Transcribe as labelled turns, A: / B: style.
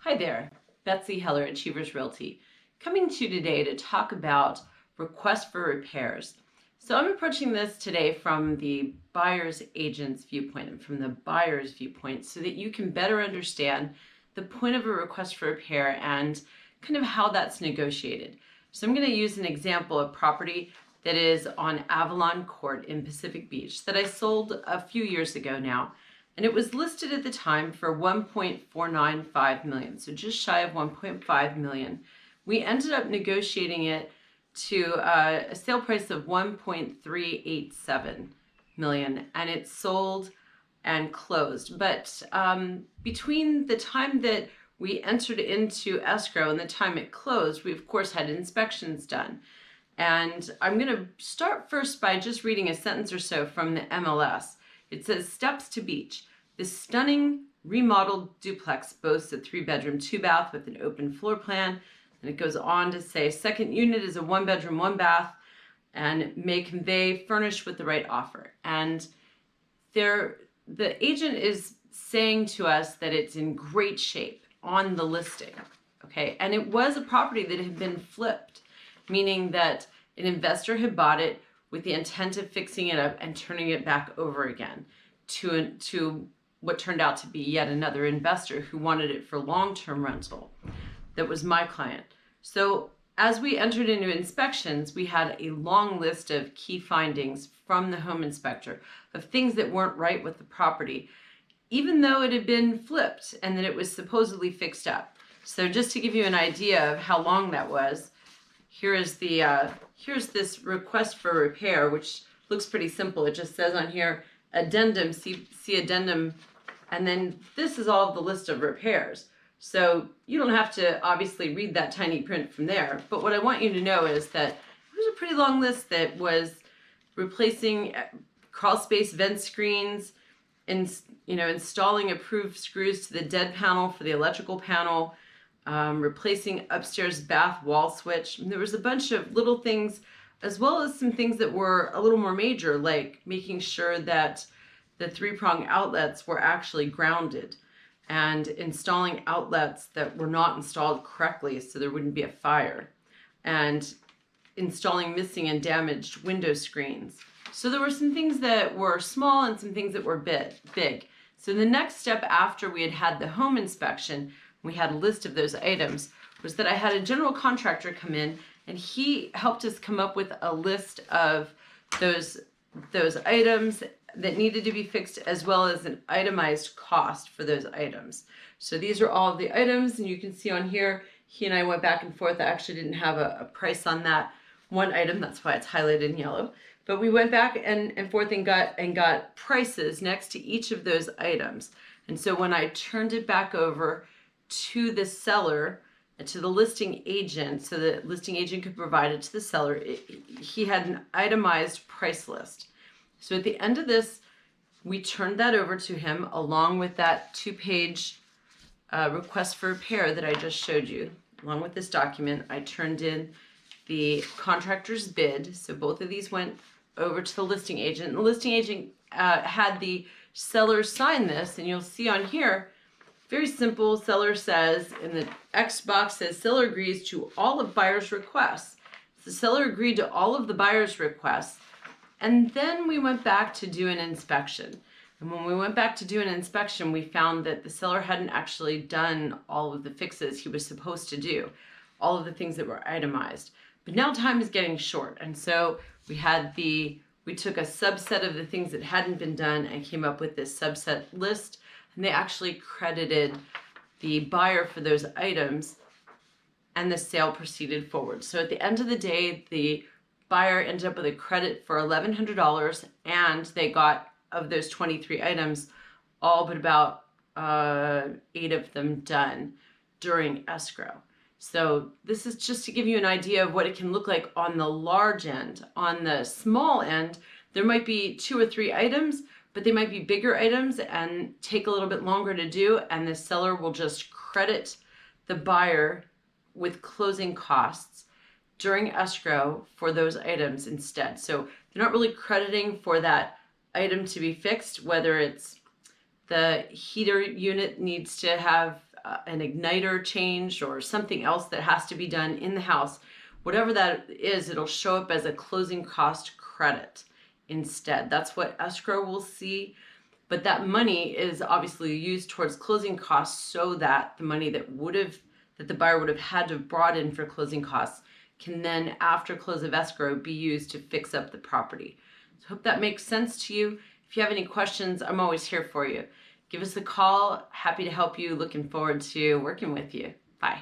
A: Hi there, Betsy Heller, Achievers Realty, coming to you today to talk about requests for repairs. So I'm approaching this today from the buyer's agent's viewpoint and from the buyer's viewpoint so that you can better understand the point of a request for repair and kind of how that's negotiated. So I'm going to use an example of property that is on Avalon Court in Pacific Beach that I sold a few years ago now. And it was listed at the time for $1.495 million, so just shy of $1.5 million. We ended up negotiating it to a sale price of $1.387 million, and it sold and closed. But between the time that we entered into escrow and the time it closed, we of course had inspections done. And I'm going to start first by just reading a sentence or so from the MLS. It says, "Steps to beach. This stunning remodeled duplex boasts a 3-bedroom, 2-bath with an open floor plan." And it goes on to say, "Second unit is a 1-bedroom, 1-bath and may convey furnished with the right offer." And the agent is saying to us that it's in great shape on the listing. Okay. And it was a property that had been flipped, meaning that an investor had bought it with the intent of fixing it up and turning it back over again to what turned out to be yet another investor who wanted it for long-term rental. That was my client. So as we entered into inspections, we had a long list of key findings from the home inspector of things that weren't right with the property, even though it had been flipped and that it was supposedly fixed up. So just to give you an idea of how long that was, here's this request for repair, which looks pretty simple. It just says on here, addendum, see addendum, and then this is all of the list of repairs. So you don't have to obviously read that tiny print from there, but what I want you to know is that it was a pretty long list that was replacing crawl space vent screens, and installing approved screws to the dead panel for the electrical panel, replacing upstairs bath wall switch. And there was a bunch of little things, as well as some things that were a little more major, like making sure that the 3-prong outlets were actually grounded and installing outlets that were not installed correctly so there wouldn't be a fire, and installing missing and damaged window screens. So there were some things that were small and some things that were big. So the next step after we had the home inspection, we had a list of those items, was that I had a general contractor come in and he helped us come up with a list of those items that needed to be fixed, as well as an itemized cost for those items. So these are all of the items, and you can see on here, he and I went back and forth. I actually didn't have a price on that one item. That's why it's highlighted in yellow. But we went back and forth and got prices next to each of those items. And so when I turned it back over to the seller, to the listing agent, so the listing agent could provide it to the seller, he had an itemized price list. So at the end of this, we turned that over to him along with that 2-page request for repair that I just showed you. Along with this document, I turned in the contractor's bid. So both of these went over to the listing agent. And the listing agent had the seller sign this, and you'll see on here, very simple. Seller says, in the X box says, seller agrees to all of buyer's requests. The seller agreed to all of the buyer's requests. And then we went back to do an inspection. And when we went back to do an inspection, we found that the seller hadn't actually done all of the fixes he was supposed to do, all of the things that were itemized. But now time is getting short. And so we took a subset of the things that hadn't been done and came up with this subset list. And they actually credited the buyer for those items, and the sale proceeded forward. So at the end of the day, the buyer ended up with a credit for $1,100, and they got, of those 23 items, all but about 8 of them done during escrow. So this is just to give you an idea of what it can look like on the large end. On the small end, there might be 2 or 3 items, but they might be bigger items and take a little bit longer to do, and the seller will just credit the buyer with closing costs during escrow for those items instead. So they're not really crediting for that item to be fixed, whether it's the heater unit needs to have an igniter changed or something else that has to be done in the house, whatever that is, it'll show up as a closing cost credit instead. That's what escrow will see. But that money is obviously used towards closing costs so that the money that the buyer would have had to have brought in for closing costs can then, after close of escrow, be used to fix up the property. So I hope that makes sense to you. If you have any questions, I'm always here for you. Give us a call. Happy to help you. Looking forward to working with you. Bye.